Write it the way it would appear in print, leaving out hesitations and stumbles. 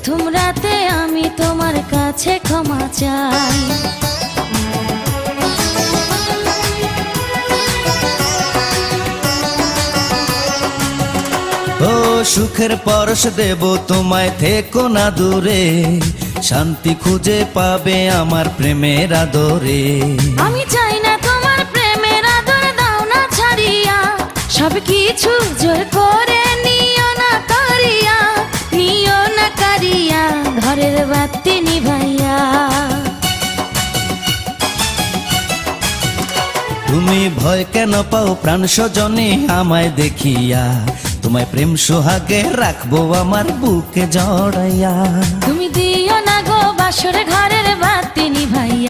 প্রথম রাতে আমি তোমার কাছে ক্ষমা চাই। ও সুখের পরশ দেব তোমায়, থেকো না দূরে, শান্তি খুঁজে পাবে আমার প্রেমের আদরে। আমি চাই না তোমার প্রেমের আদর, দাও না ছাড়িয়া, সব কিছু জোর করে নিও না করিয়া, নিও না করিয়া ঘরের বাতি নিভাইয়া। তুমি ভয় কেন পাও প্রাণ স্বজনে আমায় দেখিয়া, তোমায় প্রেম সোহাগে রাখবো আমার বুকে জড়াইয়া। তুমি দিও না গো বাসর ঘরের বাতি নিভাইয়া।